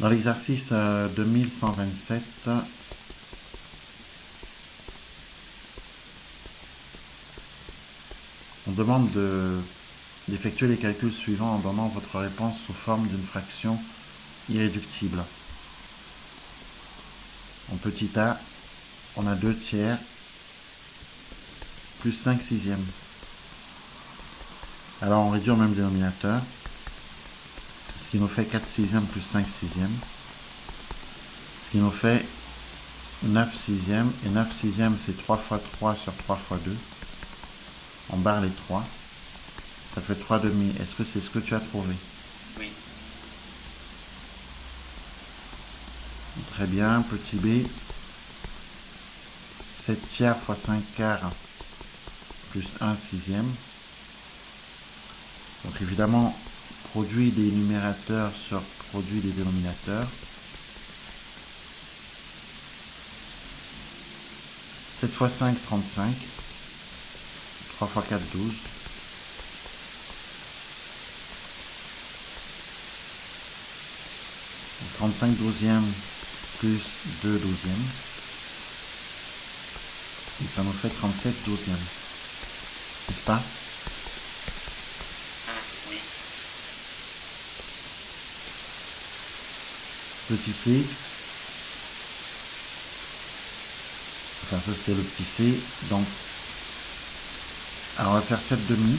Dans l'exercice 2127, on demande d'effectuer les calculs suivants en donnant votre réponse sous forme d'une fraction irréductible. En petit a, on a 2 tiers plus 5 sixièmes. Alors on réduit au même dénominateur, ce qui nous fait 4 sixièmes plus 5 sixièmes, ce qui nous fait 9 sixièmes, et 9 sixièmes c'est 3 fois 3 sur 3 fois 2. On barre les 3, ça fait 3 demi. Est-ce que c'est ce que tu as trouvé? Oui. Très bien, petit b, 7 tiers fois 5 quarts plus 1 sixième. Donc évidemment, produit des numérateurs sur produit des dénominateurs. 7 fois 5, 35. 3 fois 4, 12. Donc 35 douzièmes plus 2 douzièmes. Et ça nous fait 37 douzièmes. N'est-ce pas? Oui. Petit c. Enfin, ça c'était le petit c. Donc, alors on va faire 7 demi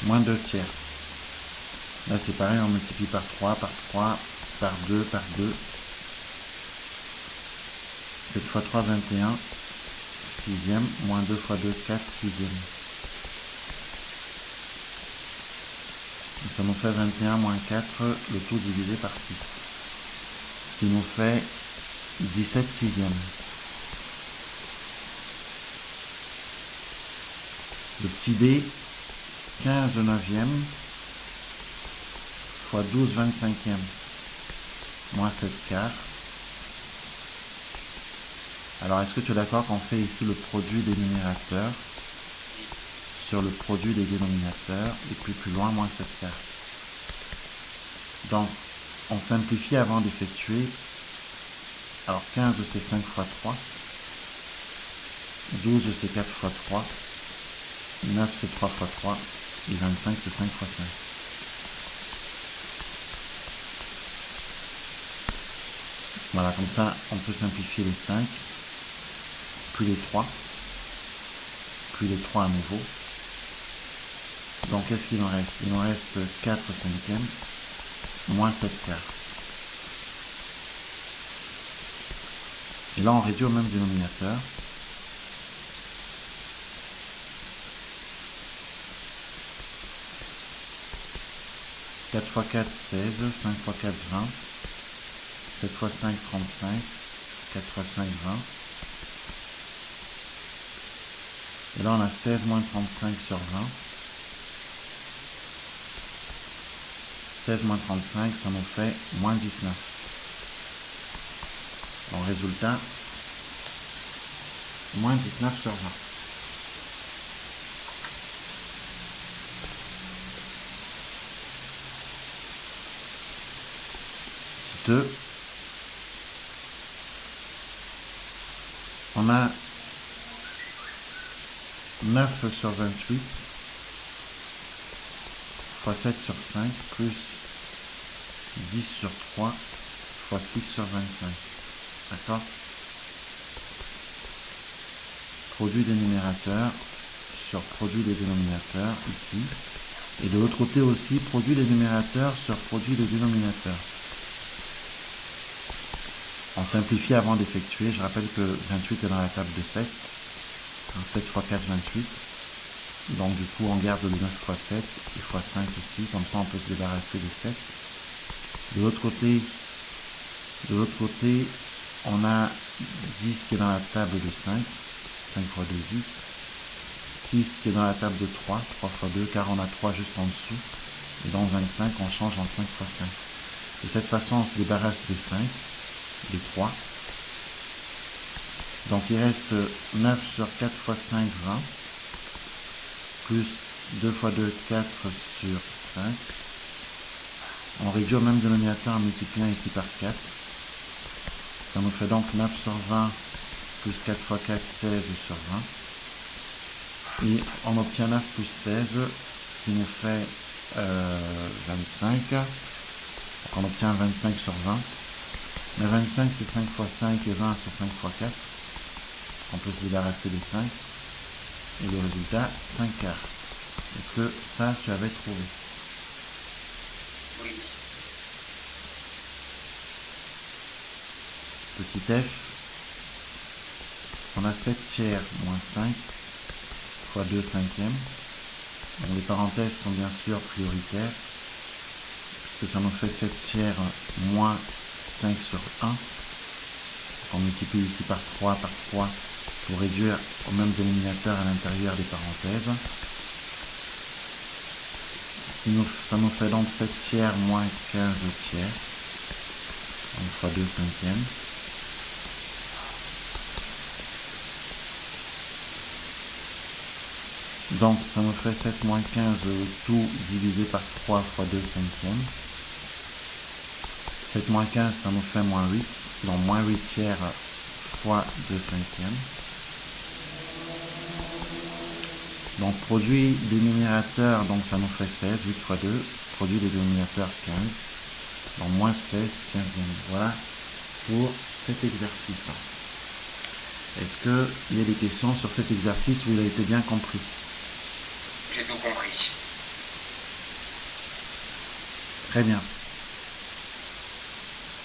moins 2 tiers. Là c'est pareil, on multiplie par 3, par 2, par 2. 7 fois 3, 21. Sixième, moins 2 fois 2, 4 sixièmes. Ça nous fait 21 moins 4, le tout divisé par 6. Ce qui nous fait 17 sixièmes. Le petit d, 15 neuvième fois 12 25e moins 7 quarts. Alors, est-ce que tu es d'accord qu'on fait ici le produit des numérateurs sur le produit des dénominateurs, et puis plus loin, moins 7 quarts. Donc, on simplifie avant d'effectuer. Alors, 15 c'est 5 fois 3. 12 c'est 4 fois 3. 9 c'est 3 fois 3. Et 25 c'est 5 fois 5. Voilà, comme ça, on peut simplifier les 5. Puis les 3. Puis les 3 à nouveau. Donc, qu'est-ce qu'il nous reste? Il nous reste 4 cinquièmes moins 7 quarts. Et là, on réduit au même dénominateur. « 4 fois 4, 16. 5 fois 4, 20. 7 fois 5, 35. 4 fois 5, 20. Et là, on a 16 moins 35 sur 20. 16 moins 35, ça nous fait moins 19. Donc, résultat, moins 19 sur 20. Petit e. On a 9 sur 28 fois 7 sur 5 plus 10 sur 3 fois 6 sur 25. D'accord? Produit des numérateurs sur produit des dénominateurs, ici. Et de l'autre côté aussi, produit des numérateurs sur produit des dénominateurs. On simplifie avant d'effectuer. Je rappelle que 28 est dans la table de 7. 7 fois 4, 28. Donc du coup, on garde le 9 fois 7 et fois 5 ici. Comme ça, on peut se débarrasser des 7. De l'autre côté, on a 10 qui est dans la table de 5. 5 fois 2, 10. 6 qui est dans la table de 3. 3 fois 2, car on a 3 juste en dessous. Et dans 25, on change en 5 fois 5. De cette façon, on se débarrasse des 5, des 3. Donc il reste 9 sur 4 fois 5, 20. Plus 2 fois 2, 4 sur 5. On réduit au même dénominateur en multipliant ici par 4. Ça nous fait donc 9 sur 20 plus 4 fois 4, 16 sur 20. Et on obtient 9 plus 16 qui nous fait 25. Donc on obtient 25 sur 20. Mais 25 c'est 5 fois 5 et 20 c'est 5 fois 4. On peut se débarrasser des 5. Et le résultat, 5 quarts. Est-ce que ça, tu avais trouvé? Oui. Petit f, on a 7 tiers moins 5 fois 2 cinquièmes. Donc les parenthèses sont bien sûr prioritaires, puisque ça nous fait 7 tiers moins 5 sur 1. Donc on multiplie ici par 3 pour réduire au même dénominateur à l'intérieur des parenthèses. Ça nous fait donc 7 tiers moins 15 tiers, donc fois 2 cinquièmes. Donc ça nous fait 7 moins 15, tout divisé par 3 fois 2 cinquièmes. 7 moins 15, ça nous fait moins 8, donc moins 8 tiers fois 2 cinquièmes. Donc produit des numérateurs, donc ça nous fait 16, 8 fois 2, produit des dénominateurs 15, donc moins 16 quinzième. Voilà pour cet exercice. Est-ce qu'il y a des questions sur cet exercice où il a été bien compris? J'ai tout compris. Très bien.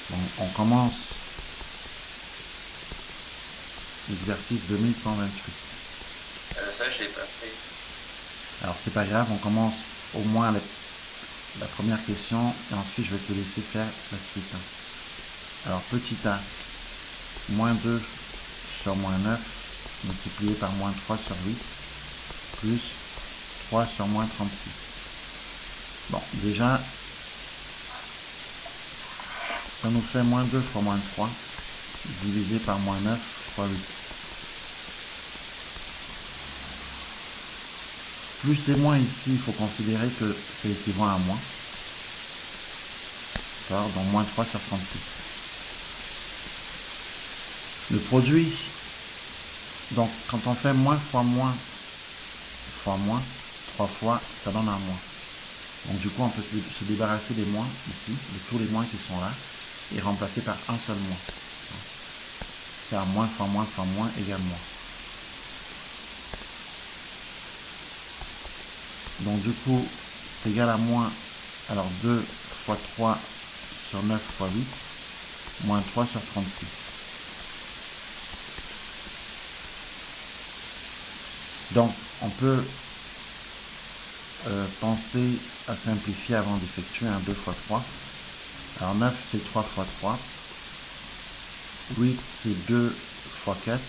Donc, on commence l'exercice 2128. Ça, je l'ai pas fait. Alors, c'est pas grave, on commence au moins la première question et ensuite je vais te laisser faire la suite. Alors, petit a, moins 2 sur moins 9 multiplié par moins 3 sur 8 plus 3 sur moins 36. Bon, déjà, ça nous fait moins 2 fois moins 3 divisé par moins 9 fois 8. Plus et moins ici, il faut considérer que c'est équivalent à moins. D'accord, donc moins 3 sur 36. Le produit, donc quand on fait moins fois moins, 3 fois, ça donne un moins. Donc du coup, on peut se débarrasser des moins ici, de tous les moins qui sont là, et remplacer par un seul moins. Car moins fois moins égale moins. Donc du coup, c'est égal à moins, alors 2 fois 3 sur 9 fois 8, moins 3 sur 36. Donc, on peut penser à simplifier avant d'effectuer un 2 fois 3. Alors 9 c'est 3 fois 3. 8 c'est 2 fois 4.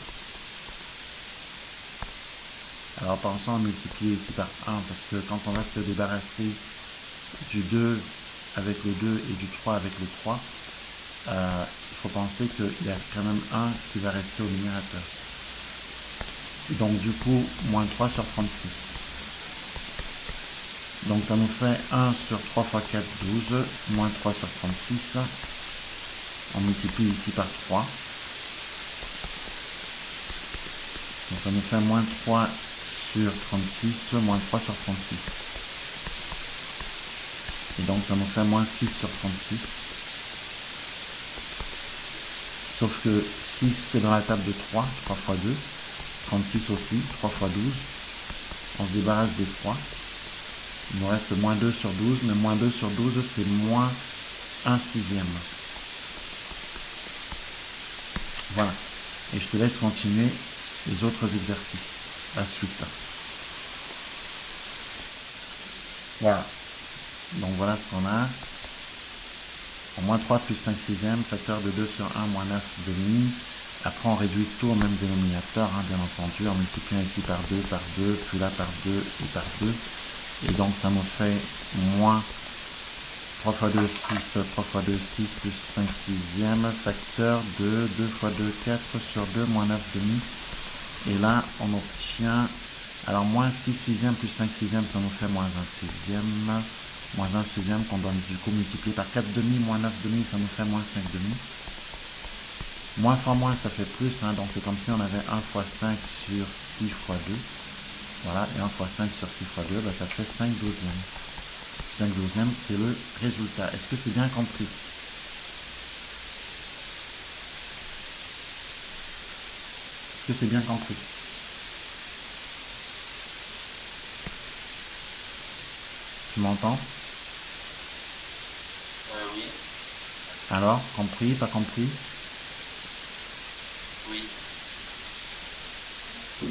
Alors pensons à multiplier ici par 1 parce que quand on va se débarrasser du 2 avec le 2 et du 3 avec le 3, il faut penser qu'il y a quand même 1 qui va rester au numérateur. Donc du coup, moins 3 sur 36. Donc ça nous fait 1 sur 3 fois 4, 12, moins 3 sur 36. On multiplie ici par 3. Donc ça nous fait moins 3 sur 36, moins 3 sur 36. Et donc ça nous fait moins 6 sur 36. Sauf que 6 c'est dans la table de 3, 3 fois 2. 36 aussi, 3 fois 12. On se débarrasse des 3. Il nous reste moins 2 sur 12, mais moins 2 sur 12 c'est moins 1 sixième. Voilà. Et je te laisse continuer les autres exercices. La suite. Voilà. Donc voilà ce qu'on a. En moins 3 plus 5 sixièmes, facteur de 2 sur 1, moins 9 demi. Après on réduit tout au même dénominateur, hein, bien entendu, en multipliant ici par 2, puis là par 2 et par 2. Et donc ça nous fait moins 3 fois 2, 6, 3 fois 2, 6, plus 5 sixièmes, facteur de 2 fois 2, 4 sur 2, moins 9 demi. Et là, on obtient, alors moins 6 sixièmes plus 5 sixièmes, ça nous fait moins 1 sixième. Moins 1 sixième qu'on doit du coup multiplier par 4 demi, moins 9 demi, ça nous fait moins 5 demi. Moins fois moins, ça fait plus, hein, donc c'est comme si on avait 1 fois 5 sur 6 fois 2. Voilà, et 1 fois 5 sur 6 fois 2, ben ça fait 5 douzièmes. 5 douzièmes, c'est le résultat. Est-ce que c'est bien compris? Est-ce que c'est bien compris? Tu m'entends? Oui, Alors, compris, pas compris? oui.